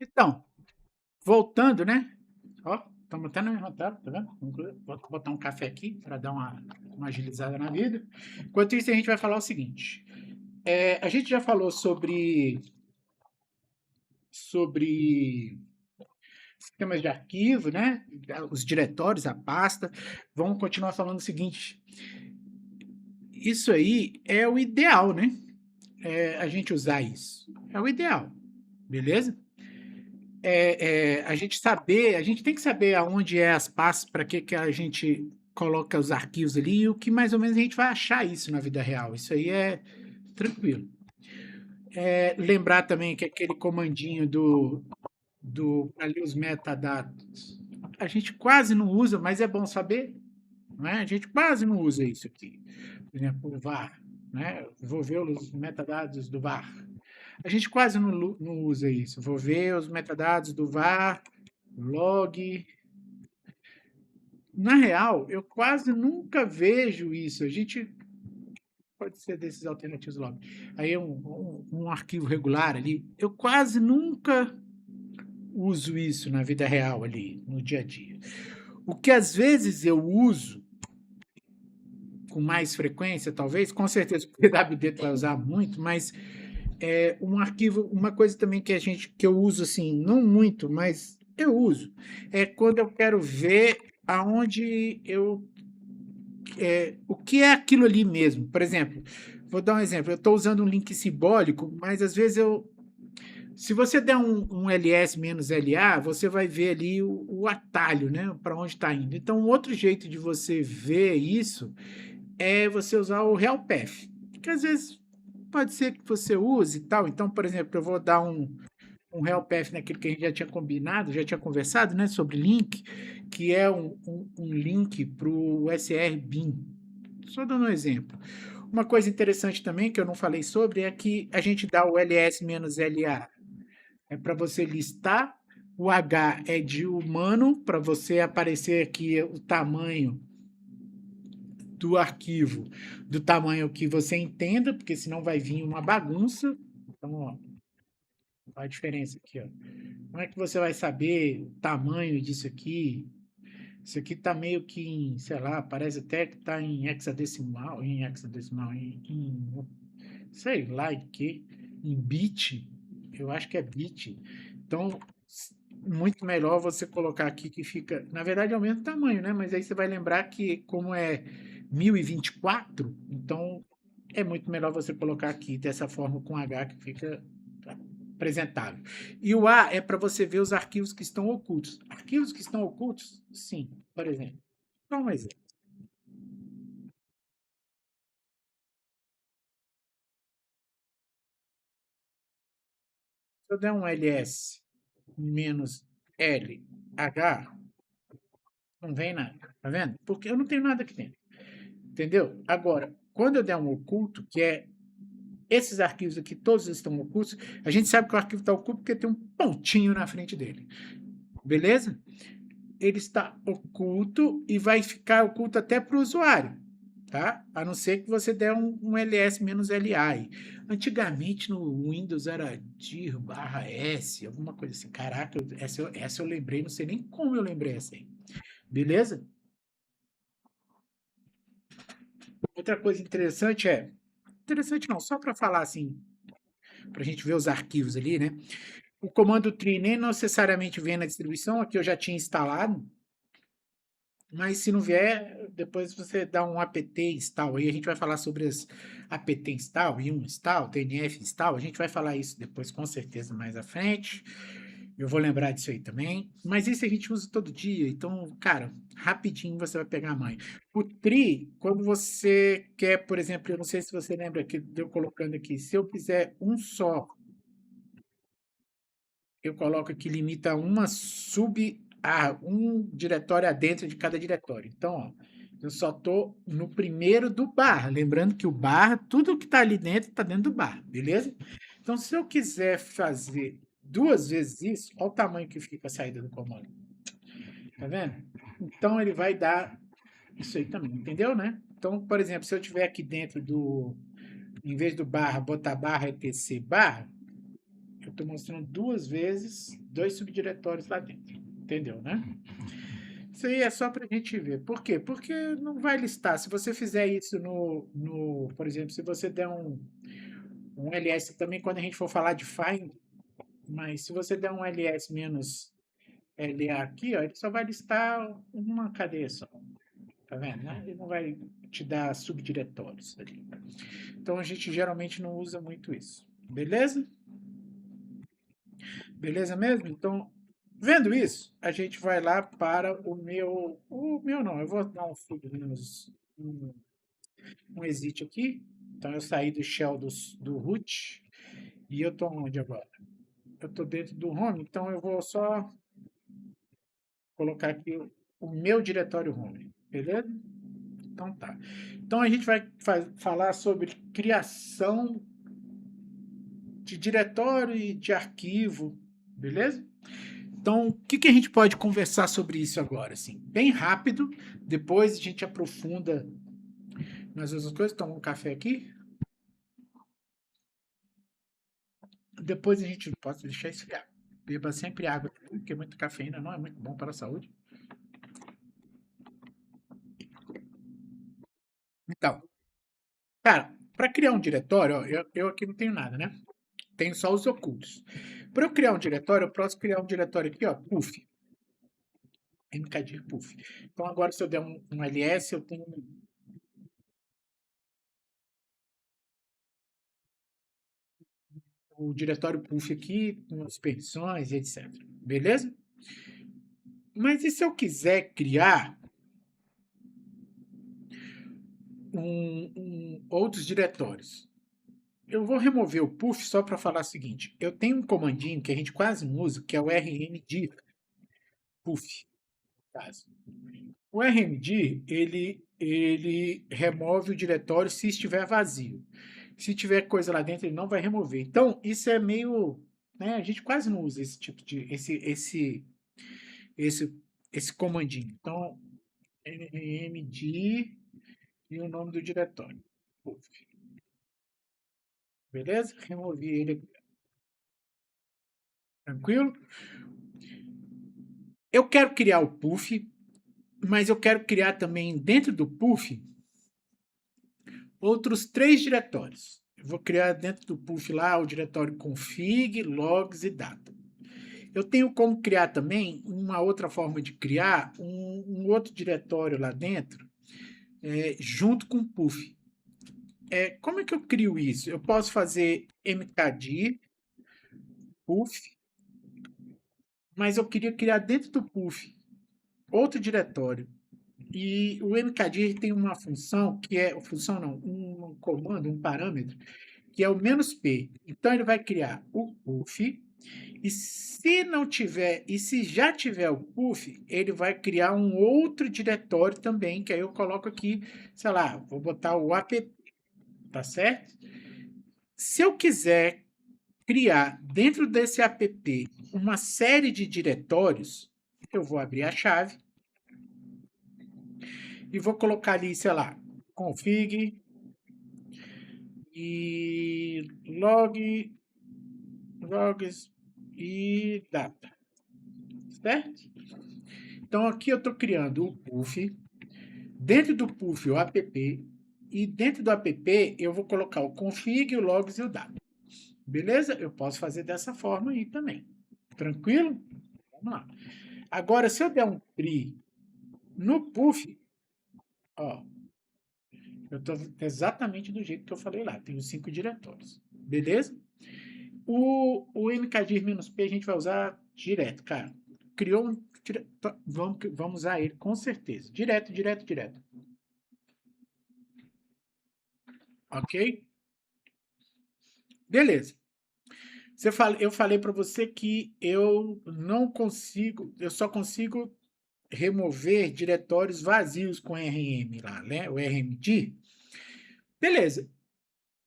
Então, voltando, né? Ó, estamos até na mesma tela, tá vendo? Vou botar um café aqui para dar uma agilizada na vida. Enquanto isso, a gente vai falar o seguinte: a gente já falou sobre sistemas de arquivo, né? Os diretórios, a pasta. Vamos continuar falando o seguinte: isso aí é o ideal, né? A gente usar isso. É o ideal, beleza? A gente tem que saber aonde é as pastas, para que a gente coloca os arquivos ali e o que mais ou menos a gente vai achar isso na vida real. Isso aí é tranquilo. Lembrar também que aquele comandinho do ali os metadados, a gente quase não usa, mas é bom saber, não é? A gente quase não usa isso aqui. Por exemplo, o var, né? Vou ver os metadados do var. A gente quase não usa isso. Vou ver os metadados do var, log. Na real, eu quase nunca vejo isso. A gente pode ser desses alternativos log. Aí é um arquivo regular ali. Eu quase nunca uso isso na vida real ali, no dia a dia. O que às vezes eu uso com mais frequência, talvez, com certeza o PWD vai usar muito, mas um arquivo, uma coisa também que eu uso assim, não muito, mas eu uso, é quando eu quero ver aonde o que é aquilo ali mesmo. Por exemplo, vou dar um exemplo, eu estou usando um link simbólico, mas às vezes se você der um ls-la, você vai ver ali o atalho, né, para onde está indo. Então, um outro jeito de você ver isso é você usar o realpath, que às vezes pode ser que você use e tal. Então, por exemplo, eu vou dar um helpath naquilo que a gente já tinha combinado, já tinha conversado, né, sobre link, que é um link para o SR-bin. Só dando um exemplo. Uma coisa interessante também que eu não falei sobre é que a gente dá o ls-la para você listar, o H é de humano, para você aparecer aqui o tamanho do arquivo, do tamanho que você entenda, porque senão vai vir uma bagunça. Então, ó, a diferença aqui, ó. Como é que você vai saber o tamanho disso aqui? Isso aqui tá meio que em, sei lá, parece até que tá em sei lá em que, em bit, eu acho que é bit. Então, muito melhor você colocar aqui que fica, na verdade é o mesmo tamanho, né? Mas aí você vai lembrar que como é 1024, então é muito melhor você colocar aqui dessa forma com H que fica apresentável. E o A é para você ver os arquivos que estão ocultos. Arquivos que estão ocultos, sim, por exemplo. Só um exemplo. Se eu der um ls menos LH, não vem nada, tá vendo? Porque eu não tenho nada aqui dentro, entendeu? Agora, quando eu der um oculto, que é esses arquivos aqui, todos estão ocultos, a gente sabe que o arquivo está oculto porque tem um pontinho na frente dele, beleza? Ele está oculto e vai ficar oculto até para o usuário, tá? A não ser que você der um ls-la aí. Antigamente no Windows era dir/s, alguma coisa assim. Caraca, essa eu lembrei, não sei nem como eu lembrei essa aí. Beleza? Outra coisa interessante interessante não, só para falar assim, para a gente ver os arquivos ali, né? O comando tree nem necessariamente vem na distribuição, aqui eu já tinha instalado, mas se não vier, depois você dá um apt install. Aí a gente vai falar sobre as apt install, yum install, tnf install. A gente vai falar isso depois com certeza mais à frente. Eu vou lembrar disso aí também. Mas isso a gente usa todo dia. Então, cara, rapidinho você vai pegar a mãe. O tree, quando você quer, por exemplo, eu não sei se você lembra que eu colocando aqui, se eu quiser um só, eu coloco aqui limita um diretório dentro de cada diretório. Então, ó, eu só estou no primeiro do bar. Lembrando que o bar, tudo que está ali dentro está dentro do bar, beleza? Então, se eu quiser fazer duas vezes isso, olha o tamanho que fica a saída do comando. Tá vendo? Então, ele vai dar isso aí também, entendeu, né? Então, por exemplo, se eu tiver aqui dentro em vez do barra, botar barra etc barra, eu estou mostrando 2 vezes 2 subdiretórios lá dentro. Entendeu, né? Isso aí é só para a gente ver. Por quê? Porque não vai listar. Se você fizer isso por exemplo, se você der um ls também, quando a gente for falar de find, mas se você der um ls menos LA aqui, ó, ele só vai listar uma cadeia só. Tá vendo? Né? Ele não vai te dar subdiretórios ali. Então a gente geralmente não usa muito isso. Beleza? Beleza mesmo? Então, vendo isso, a gente vai lá para o meu. O meu não, eu vou dar um exit aqui. Então eu saí do shell do root. E eu estou onde agora? Eu estou dentro do home, então eu vou só colocar aqui o meu diretório home. Beleza? Então tá. Então a gente vai falar sobre criação de diretório e de arquivo, beleza? Então, o que a gente pode conversar sobre isso agora? Assim, bem rápido, depois a gente aprofunda nas outras coisas. Toma um café aqui. Depois a gente pode deixar esfriar. Beba sempre água, porque muita cafeína não é muito bom para a saúde. Então, cara, para criar um diretório, ó, eu aqui não tenho nada, né? Tenho só os ocultos. Para eu criar um diretório, eu posso criar um diretório aqui, ó, puff. mkdir puff. Então agora se eu der um ls, eu tenho o diretório puff aqui, com as permissões e etc. Beleza? Mas e se eu quiser criar outros diretórios? Eu vou remover o puff só para falar o seguinte. Eu tenho um comandinho que a gente quase não usa, que é o rmdir puff. Caso. O rmdir, ele remove o diretório se estiver vazio. Se tiver coisa lá dentro, ele não vai remover. Então, isso é meio, né, a gente quase não usa esse tipo de esse comandinho. Então, rmdir e o nome do diretório. Puff. Beleza? Removi ele aqui. Tranquilo? Eu quero criar o puff, mas eu quero criar também dentro do puff outros 3 diretórios. Eu vou criar dentro do puff lá o diretório config, logs e data. Eu tenho como criar também uma outra forma de criar um outro diretório lá dentro, junto com o puff. Como é que eu crio isso? Eu posso fazer mkdir puff, mas eu queria criar dentro do puff outro diretório. E o mkdir tem uma função que é, função não, um comando, um parâmetro, que é o "-p". Então ele vai criar o puff, e se não tiver, e se já tiver o puff, ele vai criar um outro diretório também, que aí eu coloco aqui, sei lá, vou botar o app, tá certo? Se eu quiser criar dentro desse app uma série de diretórios, eu vou abrir a chave e vou colocar ali, sei lá, config e logs e data, certo? Então aqui eu estou criando o puff, dentro do puff o app, e dentro do app eu vou colocar o config, o logs e o data. Beleza? Eu posso fazer dessa forma aí também. Tranquilo? Vamos lá. Agora, se eu der um tri no puff, ó, eu estou exatamente do jeito que eu falei lá. Tem os 5 diretórios. Beleza? O mkdir-p a gente vai usar direto, cara. Criou um. Vamos usar ele com certeza. Direto, direto, direto. Ok? Beleza. Eu falei para você que eu não consigo, eu só consigo remover diretórios vazios com RM lá, né? O RMD. Beleza.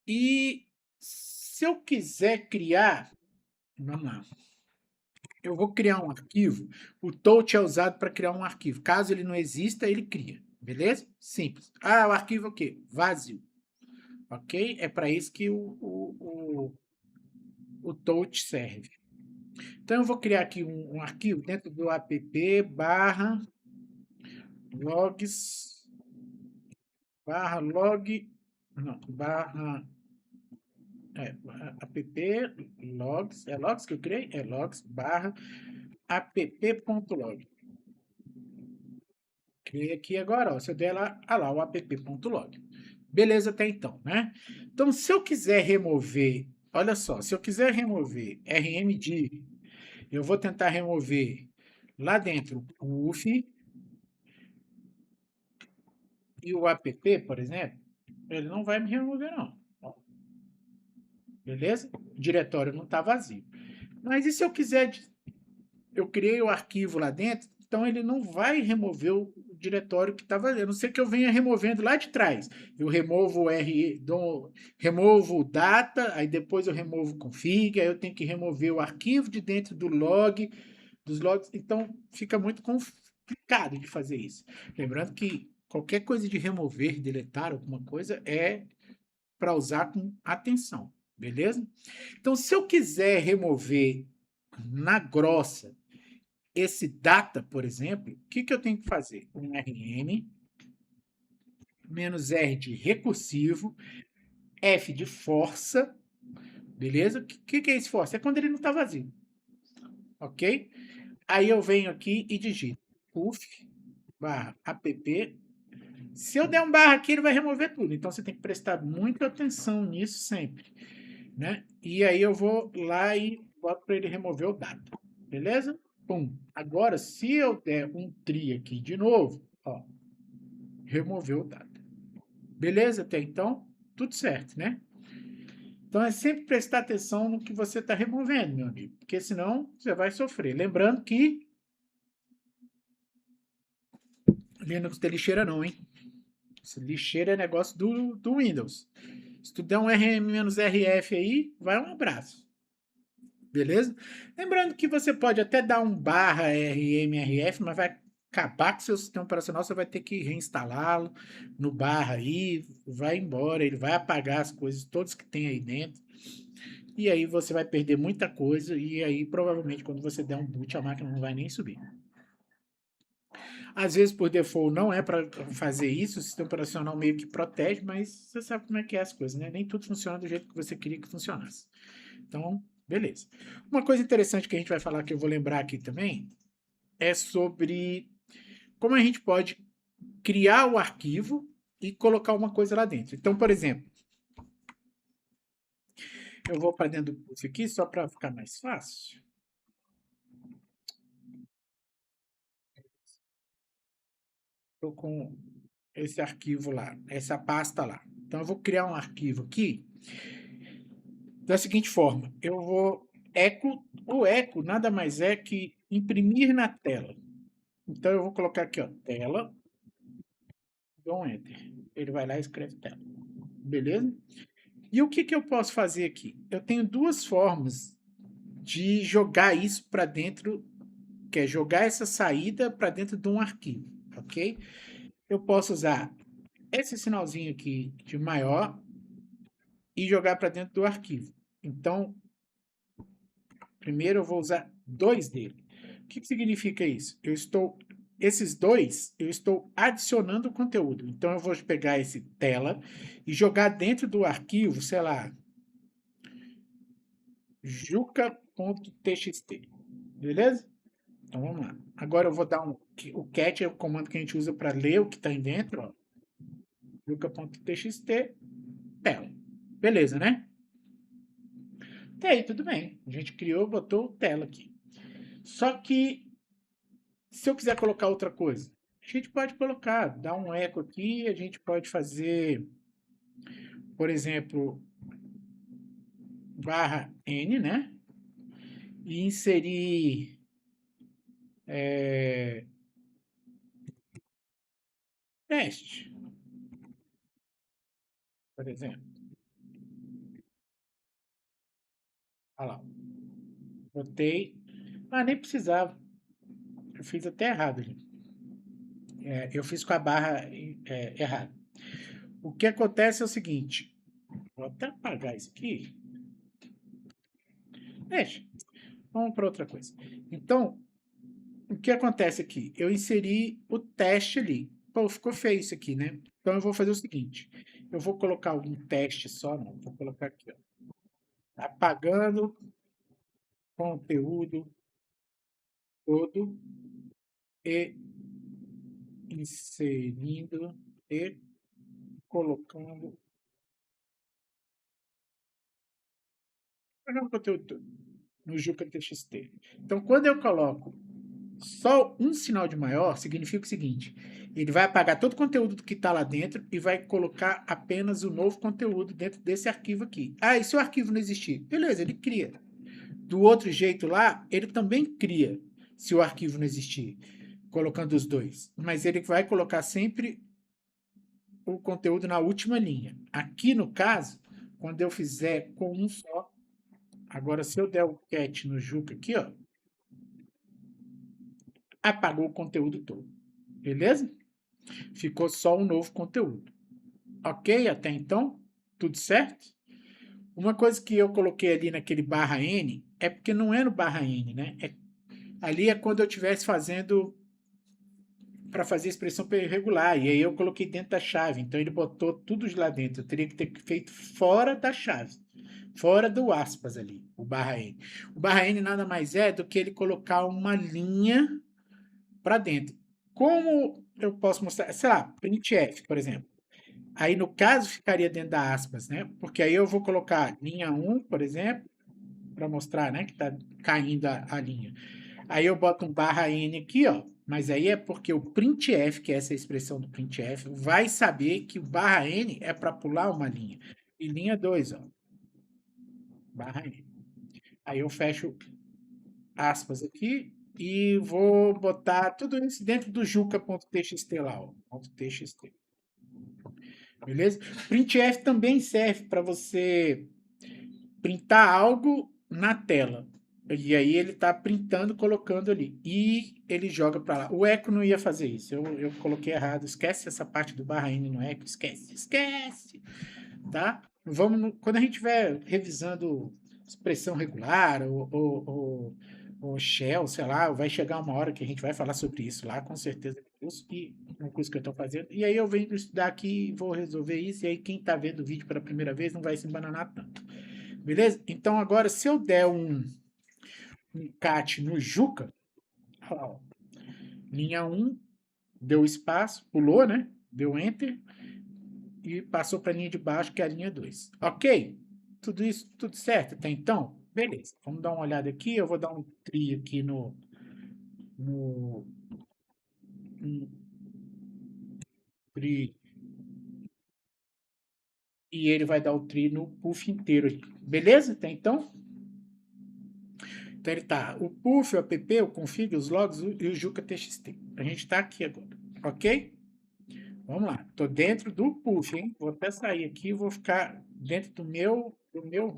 E se eu quiser criar, vamos lá. Eu vou criar um arquivo. O touch é usado para criar um arquivo. Caso ele não exista, ele cria. Beleza? Simples. Ah, o arquivo é o quê? Vazio. Ok? É para isso que o touch serve. Então, eu vou criar aqui um arquivo dentro do app barra logs, barra log, não, barra, app logs, é logs que eu criei? É logs, barra app.log. Criei aqui agora, ó, se eu der lá, o app.log. Beleza até então, né? Então, se eu quiser remover, olha só, se eu quiser remover rmdiv, eu vou tentar remover lá dentro o UF e o app, por exemplo, ele não vai me remover não. Ó, beleza? O diretório não está vazio. Mas e se eu quiser, eu criei o arquivo lá dentro, então ele não vai remover o diretório que está vazio, a não ser que eu venha removendo lá de trás. Eu removo removo o data, aí depois eu removo o config, aí eu tenho que remover o arquivo de dentro do log, dos logs, então fica muito complicado de fazer isso. Lembrando que qualquer coisa de remover, deletar alguma coisa é para usar com atenção, beleza? Então, se eu quiser remover na grossa esse data, por exemplo, o que eu tenho que fazer? Um rm, menos R de recursivo, F de força, beleza? O que é esse força? É quando ele não está vazio, ok? Aí eu venho aqui e digito uf barra app. Se eu der um barra aqui, ele vai remover tudo. Então você tem que prestar muita atenção nisso sempre, né? E aí eu vou lá e boto para ele remover o dado. Beleza? Pum. Agora, se eu der um tri aqui de novo, ó, removeu o dado. Beleza? Até então, tudo certo, né? Então é sempre prestar atenção no que você está removendo, meu amigo, porque senão você vai sofrer. Lembrando que Linux tem lixeira não, hein? Essa lixeira é negócio do Windows. Se tu der um rm-rf aí, vai um abraço. Beleza? Lembrando que você pode até dar um barra rmrf, mas vai acabar com o seu sistema operacional, você vai ter que reinstalá-lo no barra aí, vai embora, ele vai apagar as coisas todas que tem aí dentro. E aí você vai perder muita coisa e aí provavelmente quando você der um boot a máquina não vai nem subir. Às vezes, por default, não é para fazer isso, o sistema operacional meio que protege, mas você sabe como é que é as coisas, né? Nem tudo funciona do jeito que você queria que funcionasse. Então, beleza. Uma coisa interessante que a gente vai falar, que eu vou lembrar aqui também, é sobre como a gente pode criar o arquivo e colocar uma coisa lá dentro. Então, por exemplo, eu vou para dentro do curso aqui, só para ficar mais fácil. Estou com esse arquivo lá, essa pasta lá. Então, eu vou criar um arquivo aqui da seguinte forma. Eu vou o eco nada mais é que imprimir na tela. Então, eu vou colocar aqui, ó, tela, dou um enter. Ele vai lá e escreve tela. Beleza? E o que eu posso fazer aqui? Eu tenho duas formas de jogar isso para dentro, que é jogar essa saída para dentro de um arquivo, ok? Eu posso usar esse sinalzinho aqui de maior e jogar para dentro do arquivo. Então, primeiro eu vou usar dois dele. O que significa isso? Esses dois, eu estou adicionando conteúdo. Então, eu vou pegar esse tela e jogar dentro do arquivo, sei lá, juca.txt. Beleza? Então, vamos lá. Agora eu vou dar o cat é o comando que a gente usa para ler o que está aí dentro. Ó. Juca.txt, tela. Beleza, né? Até aí, tudo bem. A gente criou, botou tela aqui. Só que, se eu quiser colocar outra coisa, a gente pode colocar, dar um eco aqui, a gente pode fazer, por exemplo, barra N, né? E inserir teste, por exemplo. Olha lá. Botei. Ah, nem precisava. Eu fiz até errado ali. Eu fiz com a barra errada. O que acontece é o seguinte. Vou até apagar isso aqui. Deixa. Vamos para outra coisa. Então, o que acontece aqui? Eu inseri o teste ali. Pô, ficou feio isso aqui, né? Então eu vou fazer o seguinte. Eu vou colocar um teste só, não. Vou colocar aqui, ó. Apagando conteúdo todo e inserindo e colocando. Apagando conteúdo todo no Juca TXT. Então, quando eu coloco só um sinal de maior, significa o seguinte: ele vai apagar todo o conteúdo que está lá dentro e vai colocar apenas o novo conteúdo dentro desse arquivo aqui. Ah, e se o arquivo não existir? Beleza, ele cria. Do outro jeito lá, ele também cria, se o arquivo não existir, colocando os dois. Mas ele vai colocar sempre o conteúdo na última linha. Aqui, no caso, quando eu fizer com um só, agora se eu der o cat no Juca aqui, ó, apagou o conteúdo todo. Beleza? Ficou só um novo conteúdo. Ok? Até então? Tudo certo? Uma coisa que eu coloquei ali naquele barra N é porque não é no barra N, né? Ali é quando eu estivesse fazendo para fazer expressão irregular. E aí eu coloquei dentro da chave. Então ele botou tudo lá dentro. Eu teria que ter feito fora da chave. Fora do aspas ali, o barra N. O barra N nada mais é do que ele colocar uma linha para dentro. Como eu posso mostrar? Sei lá, printf, por exemplo. Aí, no caso, ficaria dentro da aspas, né? Porque aí eu vou colocar linha 1, por exemplo, para mostrar, né, que está caindo a linha. Aí eu boto um barra N aqui, ó. Mas aí é porque o printf, que é essa expressão do printf, vai saber que o barra N é para pular uma linha. E linha 2, ó. Barra N. Aí eu fecho aspas aqui e vou botar tudo isso dentro do juca.txt lá, ó. .txt. Beleza? Printf também serve para você printar algo na tela. E aí ele está printando, colocando ali. E ele joga para lá. O eco não ia fazer isso. Eu coloquei errado. Esquece essa parte do barra N no eco. Esquece. Esquece. Tá? Vamos, quando a gente estiver revisando expressão regular ou shell, sei lá, vai chegar uma hora que a gente vai falar sobre isso lá, com certeza, no curso que eu estou fazendo. E aí eu venho estudar aqui e vou resolver isso. E aí quem está vendo o vídeo pela primeira vez não vai se embananar tanto. Beleza? Então agora, se eu der um cat no Juca, ó, linha 1, deu espaço, pulou, né? Deu enter e passou para a linha de baixo, que é a linha 2. Ok? Tudo isso, tudo certo até então? Beleza. Vamos dar uma olhada aqui. Eu vou dar um tri aqui no tri, e ele vai dar o tri no puff inteiro aqui. Beleza? Até então? Então ele tá o puff, o app, o config, os logs e o Juca TXT. A gente está aqui agora. Ok? Vamos lá. Estou dentro do puff, hein? Vou até sair aqui e vou ficar dentro do meu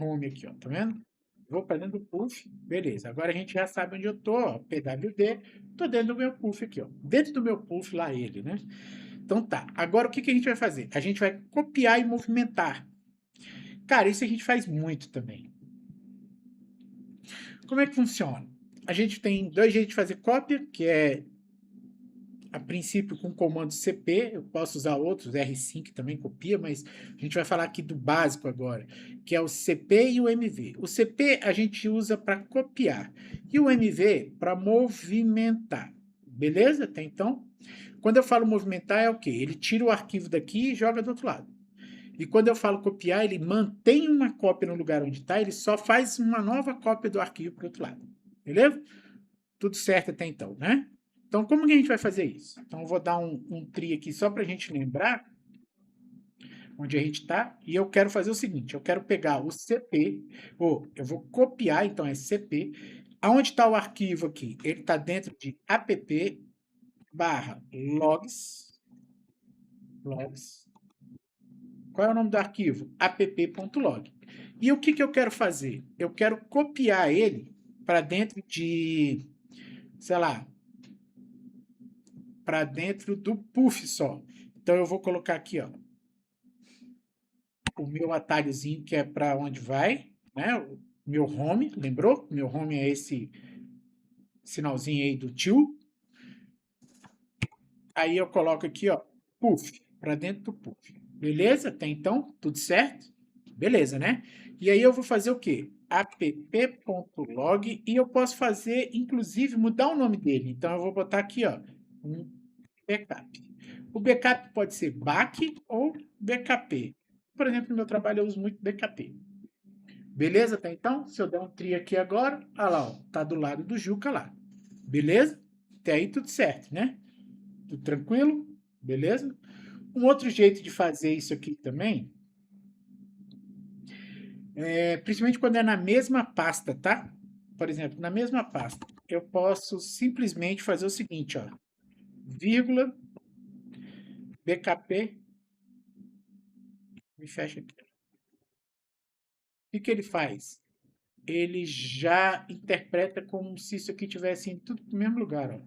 home aqui, ó. Tá vendo? Vou para dentro do puff. Beleza. Agora a gente já sabe onde eu tô, ó. PWD. Estou dentro do meu puff aqui, ó. Dentro do meu puff lá ele, né? Então tá. Agora o que a gente vai fazer? A gente vai copiar e movimentar. Cara, isso a gente faz muito também. Como é que funciona? A gente tem dois jeitos de fazer cópia, que é a princípio com o comando CP, eu posso usar outros, R5 que também copia, mas a gente vai falar aqui do básico agora, que é o CP e o MV. O CP a gente usa para copiar e o MV para movimentar. Beleza? Até então? Quando eu falo movimentar é o quê? Ele tira o arquivo daqui e joga do outro lado. E quando eu falo copiar, ele mantém uma cópia no lugar onde está, ele só faz uma nova cópia do arquivo para o outro lado. Beleza? Tudo certo até então, né? Então, como que a gente vai fazer isso? Então, eu vou dar um tri aqui só para a gente lembrar onde a gente está. E eu quero fazer o seguinte, eu quero pegar o CP, ou eu vou copiar, então é CP. Aonde está o arquivo aqui? Ele está dentro de app barra logs. Qual é o nome do arquivo? app.log. E o que eu quero fazer? Eu quero copiar ele para dentro de, sei lá, para dentro do puff só. Então eu vou colocar aqui, ó, o meu atalhozinho que é para onde vai, né? meu home, lembrou? Meu home é esse sinalzinho aí do tio. Aí eu coloco aqui, ó, puff, para dentro do puff. Beleza? Até então, tudo certo? Beleza, né? E aí eu vou fazer o quê? app.log e eu posso fazer, inclusive, mudar o nome dele. Então eu vou botar aqui, ó, um backup. O backup pode ser back ou BKP. Por exemplo, no meu trabalho eu uso muito BKP. Beleza? Até então, se eu der um tri aqui agora, olha lá, ó, tá do lado do Juca lá. Beleza? Até aí tudo certo, né? Tudo tranquilo? Beleza? Um outro jeito de fazer isso aqui também, principalmente quando é na mesma pasta, tá? Por exemplo, na mesma pasta, eu posso simplesmente fazer o seguinte, ó, vírgula, bkp, me fecha aqui. O que ele faz? Ele já interpreta como se isso aqui tivesse em tudo no mesmo lugar, ó.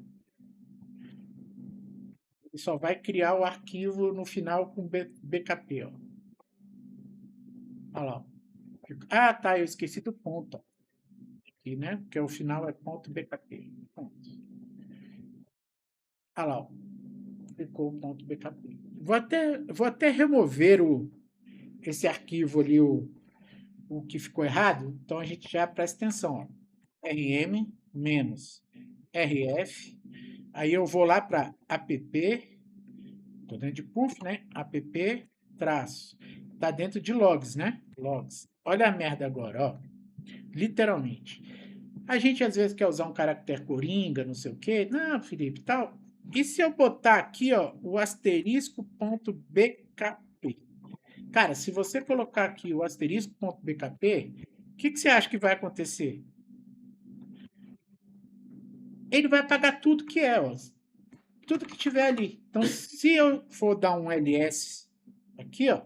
Ele só vai criar o arquivo no final com bkp, ó. Olha lá. Ah, tá, eu esqueci do ponto, ó. Aqui, né? Porque o final é ponto .bkp. Ponto. Ah lá, ó. Ficou o ponto .bkp. Vou até remover esse arquivo ali, o que ficou errado. Então a gente já presta atenção, ó. rm menos rf. Aí eu vou lá para app, tô dentro de puff, né? app traço. Tá dentro de logs, né? Logs. Olha a merda agora, ó. Literalmente. A gente às vezes quer usar um caractere coringa, não sei o quê. Não, Felipe, tal. E se eu botar aqui, ó, o asterisco.bkp? Cara, se você colocar aqui o asterisco.bkp, o que você acha que vai acontecer? Ele vai apagar tudo que é, ó, tudo que tiver ali. Então, se eu for dar um ls aqui, ó,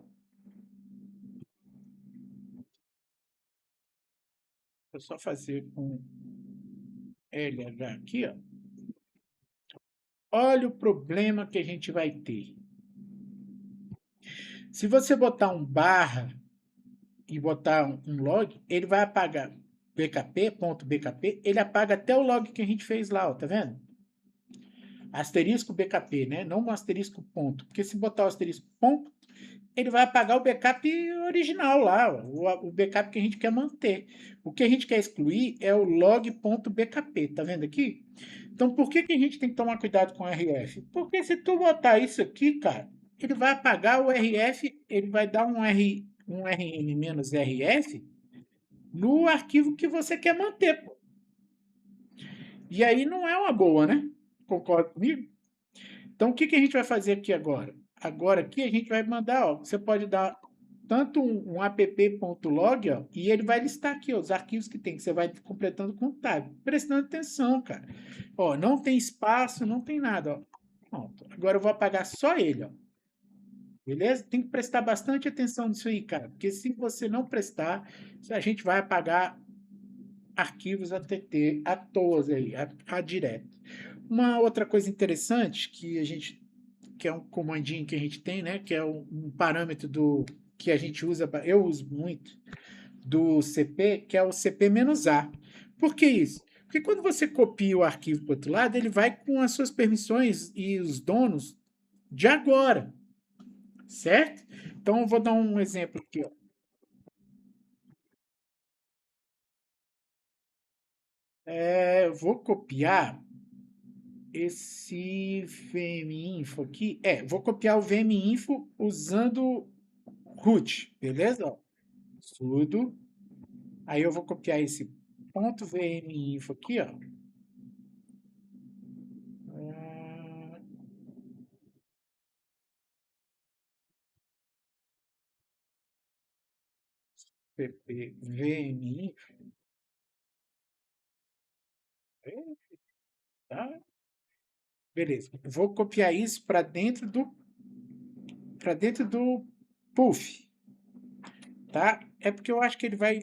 vou só fazer um lh aqui, ó. Olha o problema que a gente vai ter. Se você botar um barra e botar um log, ele vai apagar bkp.bkp, ele apaga até o log que a gente fez lá, ó, tá vendo? Asterisco bkp, né? Não um asterisco ponto, porque se botar o asterisco ponto, ele vai apagar o backup original lá, o backup que a gente quer manter. O que a gente quer excluir é o log.bkp, tá vendo aqui? Então, por que a gente tem que tomar cuidado com o RF? Porque se tu botar isso aqui, cara, ele vai apagar o RF, ele vai dar um rm-rf no arquivo que você quer manter. Pô. E aí não é uma boa, né? Concorda comigo? Então, o que a gente vai fazer aqui agora? Agora aqui a gente vai mandar, ó, você pode dar tanto um app.log, ó, e ele vai listar aqui ó, os arquivos que tem, que você vai completando com o tab. Prestando atenção, cara. Ó, não tem espaço, não tem nada, ó. Pronto. Agora eu vou apagar só ele, ó. Beleza? Tem que prestar bastante atenção nisso aí, cara, porque se você não prestar, a gente vai apagar arquivos ATT à toa aí, a direto. Uma outra coisa interessante que é um comandinho que a gente tem, né, que é um parâmetro que a gente usa, eu uso muito, do CP, que é o CP-A. Por que isso? Porque quando você copia o arquivo para o outro lado, ele vai com as suas permissões e os donos de agora, certo? Então eu vou dar um exemplo aqui, ó. Eu vou copiar esse vminfo aqui. Vou copiar o vminfo usando root, beleza? Ó, sudo. Aí eu vou copiar esse ponto vminfo aqui, ó. pp vminfo. Tá? Beleza. Vou copiar isso para dentro do puff, tá? É porque eu acho que ele vai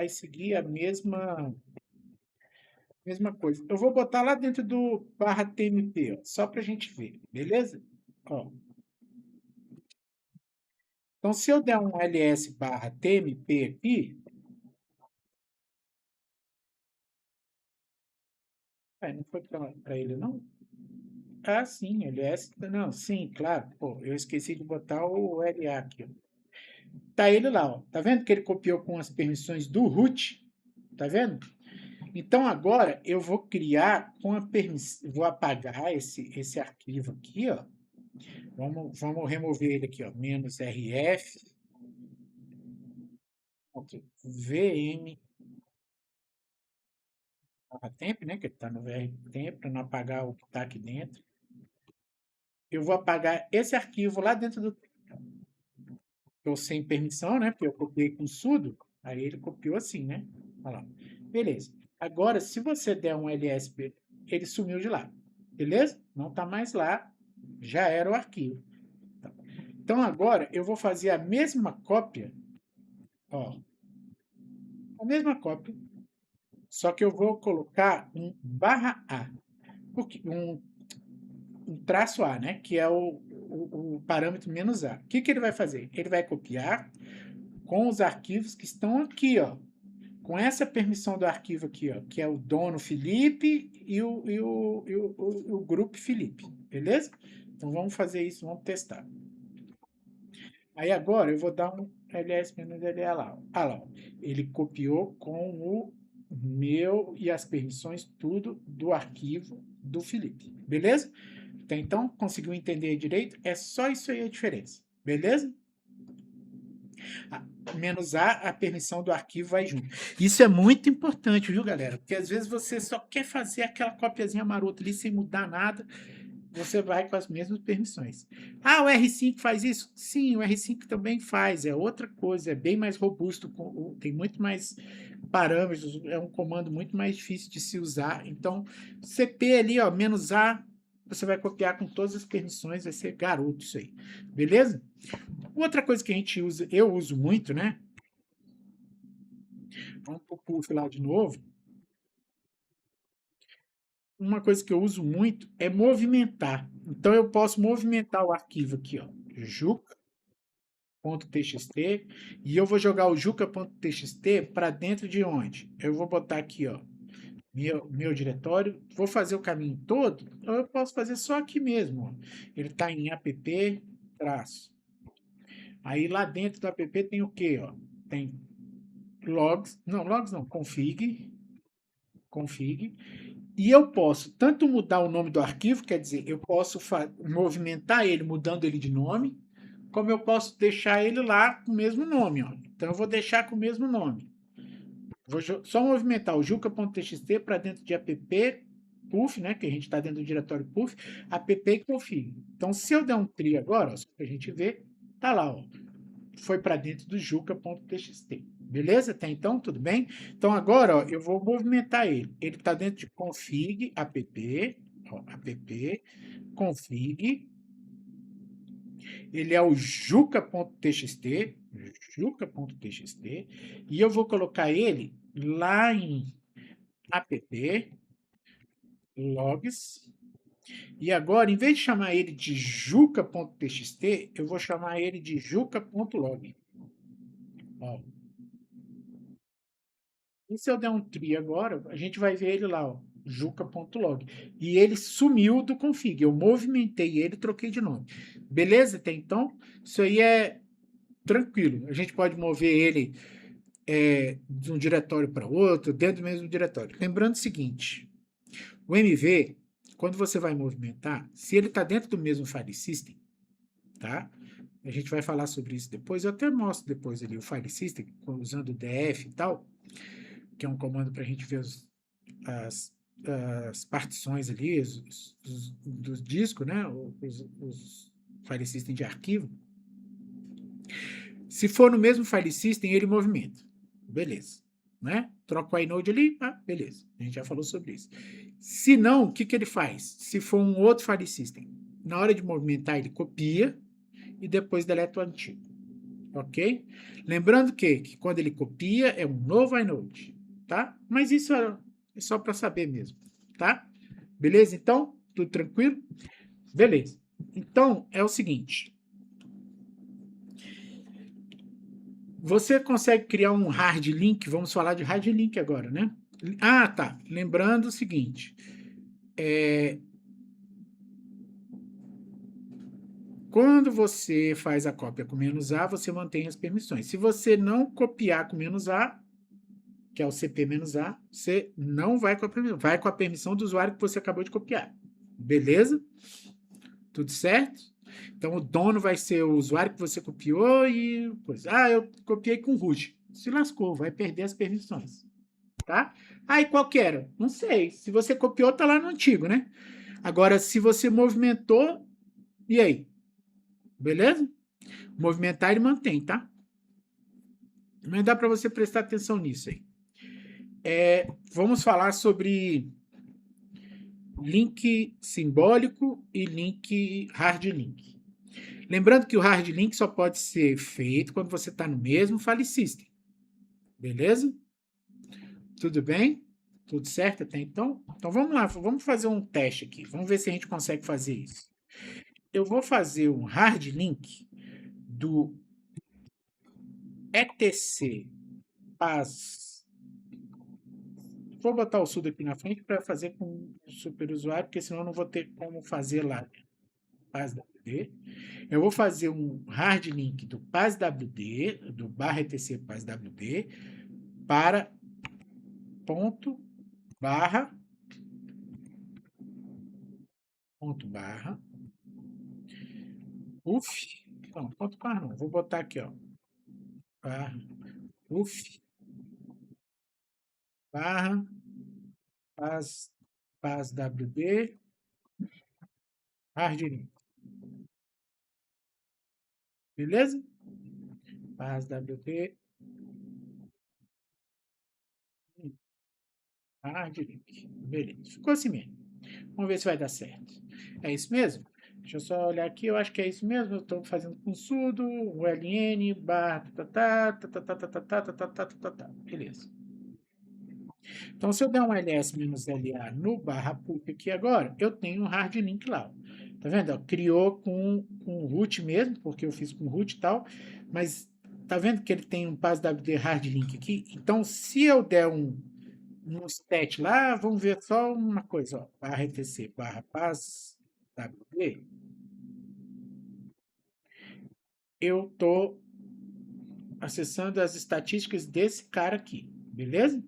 seguir a mesma coisa. Eu vou botar lá dentro do barra tmp, ó, só para a gente ver, beleza? Ó. Então, se eu der um ls barra tmp aqui, Não foi para ele, não? Ah, sim, LS. Não, sim, claro. Pô, eu esqueci de botar o LA aqui, ó. Tá ele lá, ó. Tá vendo que ele copiou com as permissões do root? Tá vendo? Então agora eu vou criar com a permissão, vou apagar esse arquivo aqui, ó. Vamos remover ele aqui, ó. -rf, vm, temp, né? Que está no vrtemp, para não apagar o que está aqui dentro. Eu vou apagar esse arquivo lá dentro do eu sem permissão, né? Porque eu copiei com sudo, aí ele copiou assim, né? Olha lá. Beleza. Agora, se você der um lsp, ele sumiu de lá. Beleza? Não está mais lá. Já era o arquivo. Então, agora, eu vou fazer a mesma cópia. Ó, a mesma cópia. Só que eu vou colocar um /A. Um traço A, né? Que é o parâmetro -A. O que ele vai fazer? Ele vai copiar com os arquivos que estão aqui, ó. Com essa permissão do arquivo aqui, ó, que é o dono Felipe e o grupo Felipe, beleza? Então vamos fazer isso, vamos testar. Aí agora eu vou dar um ls-la lá. Ah lá, ó. Ele copiou com o meu e as permissões tudo do arquivo do Felipe, beleza? Então, conseguiu entender direito? É só isso aí a diferença, beleza? -A, a permissão do arquivo vai junto. Isso é muito importante, viu, galera? Porque às vezes você só quer fazer aquela copiazinha marota ali sem mudar nada, você vai com as mesmas permissões. Ah, o R5 faz isso? Sim, o R5 também faz, é outra coisa, é bem mais robusto, tem muito mais parâmetros, é um comando muito mais difícil de se usar. Então, CP ali, ó, -A, você vai copiar com todas as permissões, vai ser garoto isso aí, beleza? Outra coisa que a gente usa, eu uso muito, né? Vamos para o puff lá de novo. Uma coisa que eu uso muito é movimentar. Então eu posso movimentar o arquivo aqui, ó, juca.txt, e eu vou jogar o juca.txt para dentro de onde? Eu vou botar aqui, ó, meu diretório, vou fazer o caminho todo, ou eu posso fazer só aqui mesmo, ó. Ele está em app traço. Aí lá dentro do app tem o que, ó? Tem logs não, config, e eu posso tanto mudar o nome do arquivo, quer dizer, eu posso movimentar ele mudando ele de nome, como eu posso deixar ele lá com o mesmo nome, ó. Então eu vou deixar com o mesmo nome. Vou só movimentar o juca.txt para dentro de app puff, né, que a gente está dentro do diretório puff, app e config. Então se eu der um tri agora, ó, só para a gente ver, tá lá, ó, foi para dentro do juca.txt. Beleza? Até então, tudo bem? Então, agora, ó, eu vou movimentar ele. Ele está dentro de config, app, ó, app, config. Ele é o juca.txt, e eu vou colocar ele lá em app, logs. E agora, em vez de chamar ele de juca.txt, eu vou chamar ele de juca.log. Ó. E se eu der um tri agora, a gente vai ver ele lá, ó, juca.log. E ele sumiu do config. Eu movimentei ele e troquei de nome. Beleza? Até então, isso aí é tranquilo. A gente pode mover ele de um diretório para outro, dentro do mesmo diretório. Lembrando o seguinte, o MV, quando você vai movimentar, se ele está dentro do mesmo file system, tá? A gente vai falar sobre isso depois. Eu até mostro depois ali o file system, usando o df e tal, que é um comando para a gente ver as partições ali, dos discos, né? Os file system de arquivo. Se for no mesmo file system, ele movimenta. Beleza. Né? Troca o inode ali, beleza. A gente já falou sobre isso. Se não, o que ele faz? Se for um outro file system, na hora de movimentar, ele copia e depois deleta o antigo. Ok? Lembrando que quando ele copia, é um novo inode. Tá? Mas isso é só para saber mesmo. Tá? Beleza? Então, tudo tranquilo? Beleza. Então, é o seguinte. Você consegue criar um hard link? Vamos falar de hard link agora, né? Ah, tá. Lembrando o seguinte. Quando você faz a cópia com "-a", você mantém as permissões. Se você não copiar com "-a", que é o CP-A, você não vai com a permissão, vai com a permissão do usuário que você acabou de copiar. Beleza? Tudo certo? Então, o dono vai ser o usuário que você copiou e... eu copiei com root. Se lascou, vai perder as permissões. Tá? Aí, qual que era? Não sei. Se você copiou, tá lá no antigo, né? Agora, se você movimentou, e aí? Beleza? Movimentar ele mantém, tá? Mas dá para você prestar atenção nisso aí. Vamos falar sobre link simbólico e link hard link. Lembrando que o hard link só pode ser feito quando você está no mesmo file system. Beleza? Tudo bem? Tudo certo até então? Então vamos lá, vamos fazer um teste aqui. Vamos ver se a gente consegue fazer isso. Eu vou fazer um hard link do etc paz. Vou botar o sudo aqui na frente para fazer com o superusuário, porque senão eu não vou ter como fazer lá. PazWD. Eu vou fazer um hard link do PazWD, do /etc PazWD, para ponto barra uf, não, ponto barra não, vou botar aqui, ó, barra uf barra PazWD hard link. Beleza? PazWD hard link. Beleza, ficou assim mesmo. Vamos ver se vai dar certo. É isso mesmo? Deixa eu só olhar aqui, eu acho que é isso mesmo. Eu estou fazendo com sudo, ln, barra, beleza. Então, se eu der um ls-la no barra pub aqui agora, eu tenho um hard link lá. Tá vendo? Ó, criou com root mesmo, porque eu fiz com root e tal, mas tá vendo que ele tem um PazWD hard link aqui? Então, se eu der um stat lá, vamos ver só uma coisa, ó, barra etc barra PazWD, eu estou acessando as estatísticas desse cara aqui, beleza?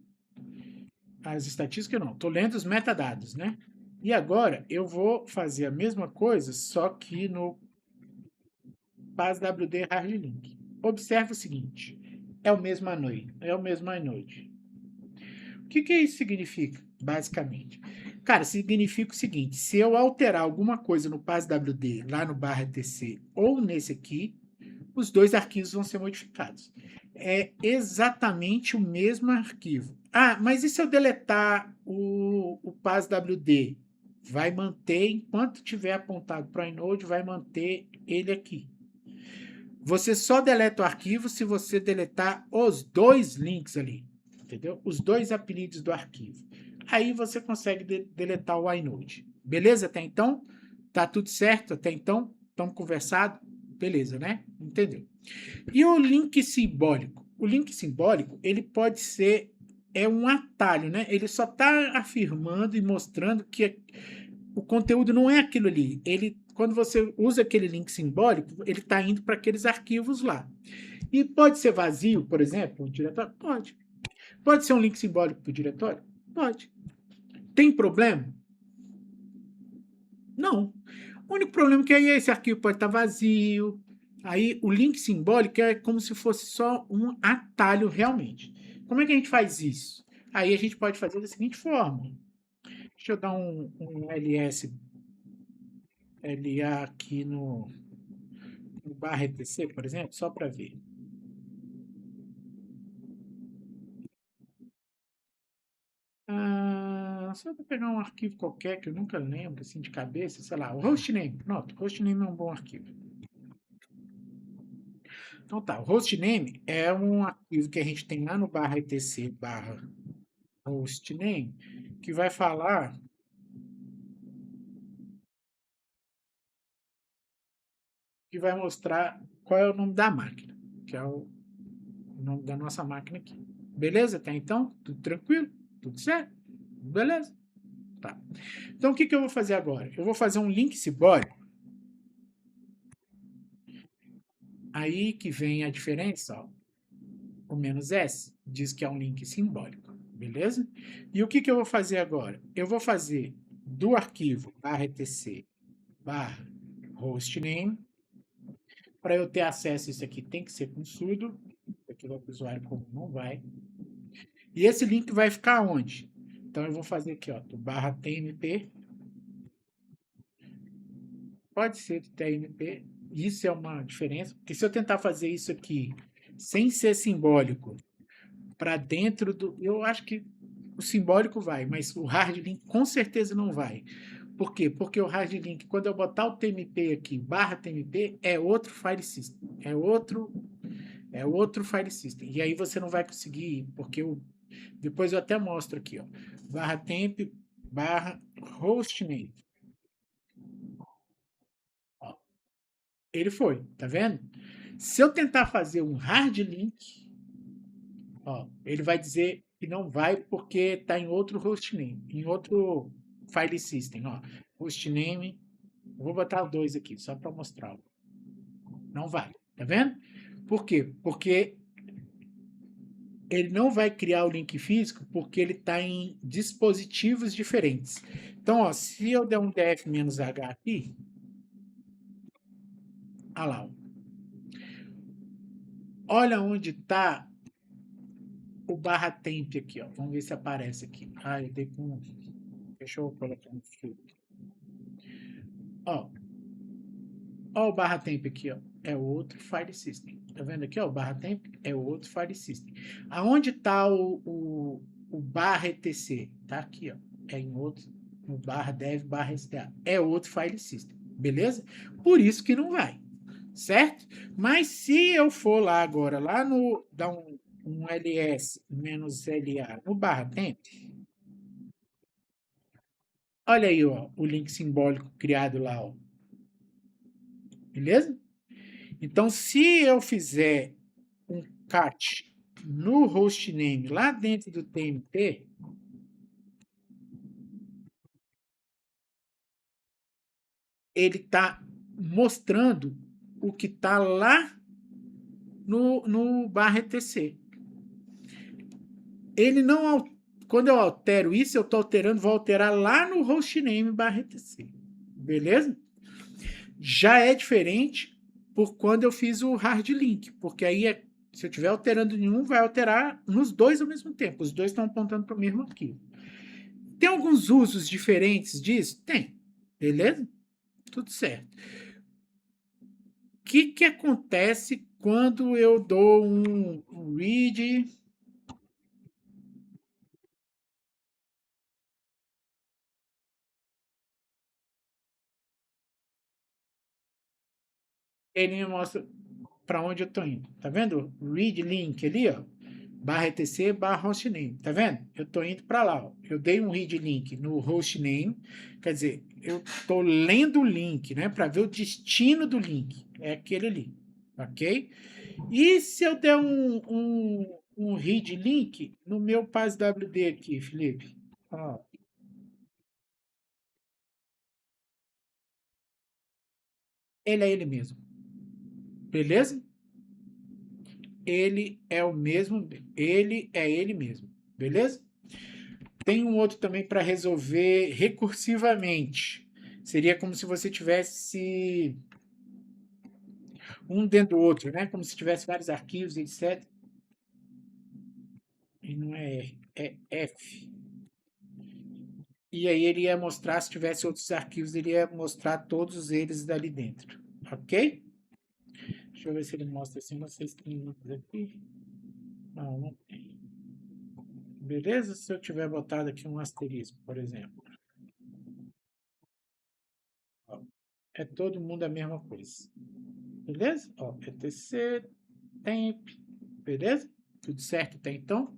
As estatísticas não, estou lendo os metadados, né? E agora eu vou fazer a mesma coisa, só que no PazWD hard link. Observe o seguinte, é o mesmo inode. O que isso significa, basicamente? Cara, significa o seguinte, se eu alterar alguma coisa no PazWD, lá no /etc, ou nesse aqui, os dois arquivos vão ser modificados. É exatamente o mesmo arquivo. Ah, mas e se eu deletar o PazWD? Vai manter, enquanto tiver apontado para o inode, vai manter ele aqui. Você só deleta o arquivo se você deletar os dois links ali, entendeu? Os dois apelidos do arquivo. Aí você consegue deletar o inode. Beleza até então? Tá tudo certo até então? Estamos conversado? Beleza, né? Entendeu? E o link simbólico? O link simbólico, ele pode ser um atalho, né? Ele só está afirmando e mostrando que o conteúdo não é aquilo ali. Quando você usa aquele link simbólico, ele está indo para aqueles arquivos lá. E pode ser vazio, por exemplo, o diretório? Pode. Pode ser um link simbólico para o diretório? Pode. Tem problema? Não. O único problema é que aí esse arquivo pode estar vazio. Aí o link simbólico é como se fosse só um atalho realmente. Como é que a gente faz isso? Aí a gente pode fazer da seguinte forma. Deixa eu dar um ls LA aqui no /etc, por exemplo, só para ver. Só para pegar um arquivo qualquer que eu nunca lembro, assim, de cabeça, sei lá, o hostname. Pronto, hostname é um bom arquivo. Então tá, o hostname é um arquivo que a gente tem lá no /etc hostname, que vai falar que vai mostrar qual é o nome da máquina, que é o nome da nossa máquina aqui. Beleza? Até então? Tudo tranquilo? Tudo certo? Beleza? Tá. Então, o que eu vou fazer agora? Eu vou fazer um link simbólico. Aí que vem a diferença, ó. O menos S diz que é um link simbólico, beleza? E o que eu vou fazer agora? Eu vou fazer do arquivo /etc /hostname. Para eu ter acesso a isso aqui tem que ser com sudo, porque o usuário comum não vai. E esse link vai ficar onde? Então eu vou fazer aqui, ó, do /tmp. Pode ser do tmp. Isso é uma diferença, porque se eu tentar fazer isso aqui sem ser simbólico para dentro do, eu acho que o simbólico vai, mas o hard link com certeza não vai. Por quê? Porque o hard link, quando eu botar o tmp aqui, /tmp, é outro file system, é outro file system. E aí você não vai conseguir, porque depois eu até mostro aqui, ó, /temp /hostname. Ó, ele foi, tá vendo? Se eu tentar fazer um hard link, ó, ele vai dizer que não vai porque está em outro hostname, em outro file system, ó. Hostname, vou botar o 2 aqui, só para mostrar. Não vai, tá vendo? Por quê? Porque ele não vai criar o link físico porque ele está em dispositivos diferentes. Então, ó, se eu der um df-h aqui, olha lá, olha onde está o /temp aqui, ó. Vamos ver se aparece aqui. Ah, eu dei com... Deixa eu colocar um filtro. Ó, ó o /temp aqui, ó. É outro file system. Tá vendo aqui, ó? O /temp é outro file system. Aonde está o /etc? Tá aqui, ó. É em outro, no /dev /sda. É outro file system. Beleza? Por isso que não vai. Certo? Mas se eu for lá agora, lá no, dar um ls -la no /temp, olha aí, ó, o link simbólico criado lá, ó. Beleza? Então, se eu fizer um cat no hostname lá dentro do TMP, ele está mostrando o que está lá no /etc. Ele não, quando eu altero isso, eu estou alterando, vou alterar lá no hostname /etc. Beleza? Já é diferente por quando eu fiz o hard link, porque aí se eu estiver alterando nenhum, vai alterar nos dois ao mesmo tempo. Os dois estão apontando para o mesmo arquivo. Tem alguns usos diferentes disso? Tem. Beleza? Tudo certo. O que acontece quando eu dou um read? Ele me mostra para onde eu estou indo. Tá vendo? Read link ali, ó. /etc /hostname. Tá vendo? Eu estou indo para lá. Ó. Eu dei um read link no hostname. Quer dizer, eu estou lendo o link, né? Para ver o destino do link. É aquele ali. Ok? E se eu der um read link no meu PASWD aqui, Felipe? Ó, ele é ele mesmo. Beleza? Ele é o mesmo. Ele é ele mesmo. Beleza? Tem um outro também para resolver recursivamente. Seria como se você tivesse um dentro do outro, né? Como se tivesse vários arquivos, etc. E não é R, é F. E aí ele ia mostrar, se tivesse outros arquivos, ele ia mostrar todos eles dali dentro. Ok? Deixa eu ver se ele mostra assim. Não sei se tem links aqui. Não, não tem. Beleza? Se eu tiver botado aqui um asterisco, por exemplo. Ó, é todo mundo a mesma coisa. Beleza? Ó, etc, temp. Beleza? Tudo certo até então?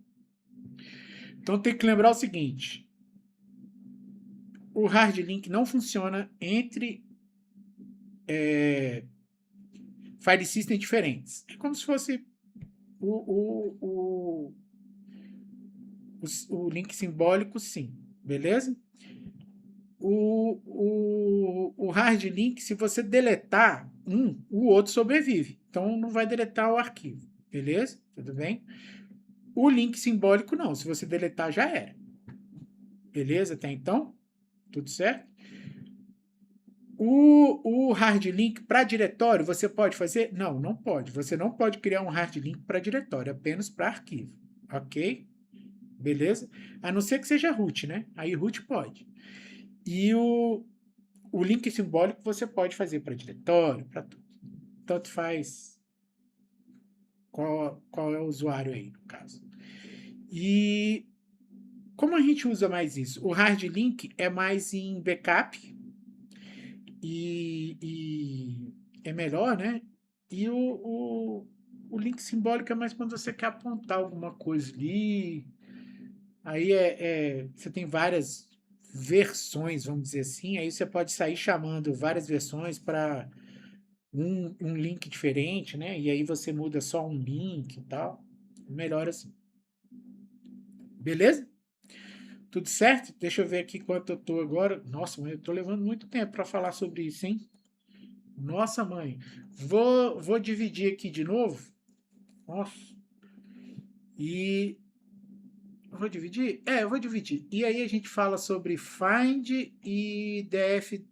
Então tem que lembrar o seguinte. O hard link não funciona entre file systems diferentes. É como se fosse o link simbólico, sim. Beleza? o hard link, se você deletar o outro sobrevive. Então não vai deletar o arquivo, beleza? Tudo bem? O link simbólico não, se você deletar já era. Beleza? Até então? Tudo certo? O hard link para diretório você pode fazer? Não, não pode. Você não pode criar um hard link para diretório, apenas para arquivo. Ok? Beleza? A não ser que seja root, né? Aí root pode. E o link simbólico você pode fazer para diretório, para tudo. Tanto faz qual é o usuário aí, no caso. E como a gente usa mais isso? O hard link é mais em backup e é melhor, né? E o link simbólico é mais quando você quer apontar alguma coisa ali. Aí você tem várias versões, vamos dizer assim. Aí você pode sair chamando várias versões para um link diferente, né? E aí você muda só um link e tal. Melhor assim. Beleza? Tudo certo? Deixa eu ver aqui quanto eu tô agora. Nossa, mas eu tô levando muito tempo para falar sobre isso, hein? Nossa, mãe. Vou dividir aqui de novo. Nossa. E vou dividir? É, eu vou dividir. E aí a gente fala sobre find e df.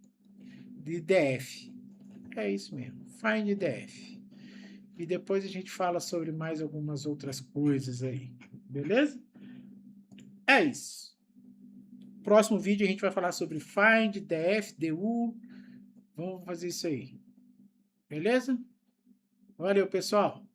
É isso mesmo. Find e df. E depois a gente fala sobre mais algumas outras coisas aí. Beleza? É isso. Próximo vídeo a gente vai falar sobre find, df, du. Vamos fazer isso aí. Beleza? Valeu, pessoal.